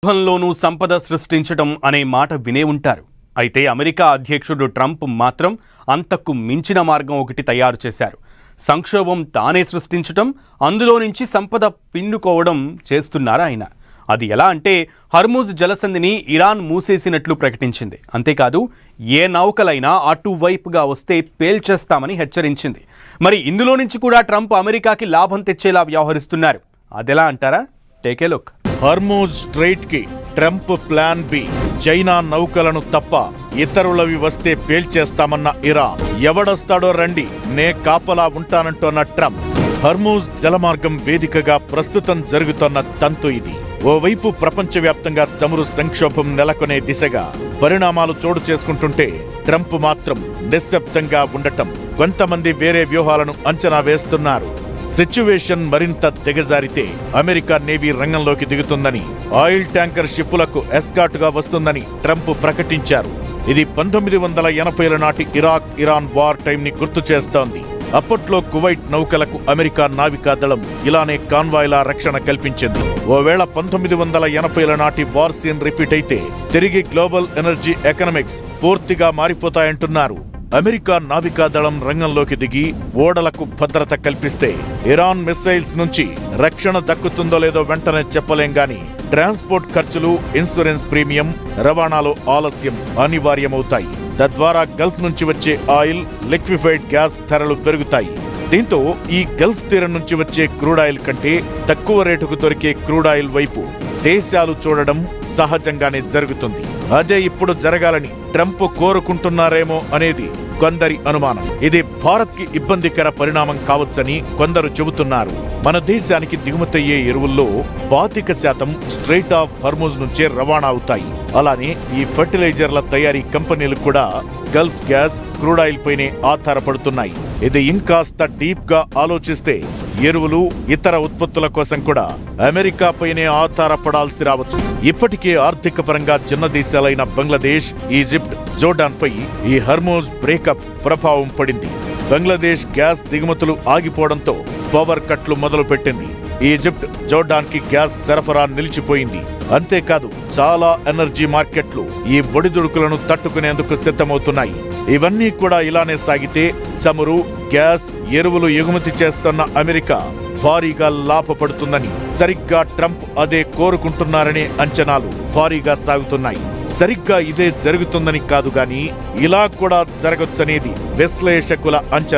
లోనూ సంపద సృష్టించడం అనే మాట వినే ఉంటారు. అయితే అమెరికా అధ్యక్షుడు ట్రంప్ మాత్రం అంతకు మించిన మార్గం ఒకటి తయారు చేశారు. సంక్షోభం తానే సృష్టించడం, అందులో నుంచి సంపద పిన్నుకోవడం చేస్తున్నారు ఆయన. అది ఎలా అంటే హర్ముజ్ జలసంధిని ఇరాన్ మూసేసినట్లు ప్రకటించింది. అంతేకాదు ఏ నౌకలైనా అటువైపుగా వస్తే పేల్చేస్తామని హెచ్చరించింది. మరి ఇందులో నుంచి కూడా ట్రంప్ అమెరికాకి లాభం తెచ్చేలా వ్యవహరిస్తున్నారు. అదెలా అంటారా? Take a look. Hormuz straight కి ట్రంప్ ప్లాన్ బి. చైనా నౌకలను తప్ప ఇతరులవి వస్తే పేల్చేస్తామన్న ఇరాన్. ఎవడొస్తాడో రండి, నే కాపలా ఉంటానంటోన్న ట్రంప్. హర్ముజ్ జలమార్గం వేదికగా ప్రస్తుతం జరుగుతున్న తంతు ఇది. ఓవైపు ప్రపంచవ్యాప్తంగా చమురు సంక్షోభం నెలకొనే దిశగా పరిణామాలు చోటు చేసుకుంటుంటే ట్రంప్ మాత్రం నిశ్శబ్దంగా ఉండటం, కొంతమంది వేరే వ్యూహాలను అంచనా వేస్తున్నారు. సిచ్యువేషన్ మరింత దిగజారితే అమెరికా నేవీ రంగంలోకి దిగుతుందని, ఆయిల్ ట్యాంకర్ షిప్పులకు ఎస్కార్ట్గా వస్తుందని ట్రంప్ ప్రకటించారు. ఇది 1980ల నాటి ఇరాన్ వార్ టైంని గుర్తు చేస్తోంది. అప్పట్లో కువైట్ నౌకలకు అమెరికా నావికాదళం ఇలానే కాన్వాయ్లా రక్షణ కల్పించింది. ఓవేళ 1980ల నాటి వార్ సీన్ రిపీట్ అయితే తిరిగి గ్లోబల్ ఎనర్జీ ఎకనామిక్స్ పూర్తిగా మారిపోతాయంటున్నారు. అమెరికా నావికాదళం రంగంలోకి దిగి ఓడలకు భద్రత కల్పిస్తే ఇరాన్ మిస్సైల్స్ నుంచి రక్షణ దక్కుతుందో లేదో వెంటనే చెప్పలేం గాని ట్రాన్స్పోర్ట్ ఖర్చులు, ఇన్సూరెన్స్ ప్రీమియం, రవాణాలో ఆలస్యం అనివార్యమవుతాయి. తద్వారా గల్ఫ్ నుంచి వచ్చే ఆయిల్, లిక్విఫైడ్ గ్యాస్ ధరలు పెరుగుతాయి. దీంతో ఈ గల్ఫ్ తీరం నుంచి వచ్చే క్రూడ్ ఆయిల్ కంటే తక్కువ రేటుకు దొరికే క్రూడ్ ఆయిల్ వైపు దేశాలు చూడడం సహజంగానే జరుగుతుంది. అదే ఇప్పుడు జరగాలని ట్రంప్ కోరుకుంటున్నారేమో అనేది కొందరి అనుమానం. ఇది భారత్ కి ఇబ్బందికర పరిణామం కావచ్చని కొందరు చెబుతున్నారు. మన దేశానికి దిగుమతయ్యే ఎరువుల్లో 25% స్ట్రెయిట్ ఆఫ్ హర్ముజ్ నుంచే రవాణా అవుతాయి. అలానే ఈ ఫర్టిలైజర్ల తయారీ కంపెనీలు కూడా గల్ఫ్ గ్యాస్, క్రూడ్ ఆయిల్ పైనే ఆధారపడుతున్నాయి. ఇది ఇంకాస్త డీప్ గా ఆలోచిస్తే ఎరువులు, ఇతర ఉత్పత్తుల కోసం కూడా అమెరికా పైనే ఆధారపడాల్సి రావచ్చు. ఇప్పటికే ఆర్థిక పరంగా చిన్న దేశాలైన బంగ్లాదేశ్, ఈజిప్ట్, జోర్డాన్ పై ఈ హర్ముజ్ బ్రేకప్ ప్రభావం పడింది. బంగ్లాదేశ్ గ్యాస్ దిగుమతులు ఆగిపోవడంతో పవర్ కట్లు మొదలు పెట్టింది. ఈజిప్ట్, జోర్డాన్ కి గ్యాస్ సరఫరా నిలిచిపోయింది. అంతేకాదు చాలా ఎనర్జీ మార్కెట్లు ఈ ఒడిదుడుకులను తట్టుకునేందుకు సిద్ధమవుతున్నాయి. ఇవన్నీ కూడా ఇలానే సాగితే చమురు, గ్యాస్, ఎరువులు ఎగుమతి చేస్తున్న అమెరికా భారీగా లాభపడుతుందని, సరిగ్గా ట్రంప్ అదే కోరుకుంటున్నారనే అంచనాలు భారీగా సాగుతున్నాయి. సరిగ్గా ఇదే జరుగుతుందని కాదు గాని ఇలా కూడా జరగొచ్చనేది విశ్లేషకుల అంచనా.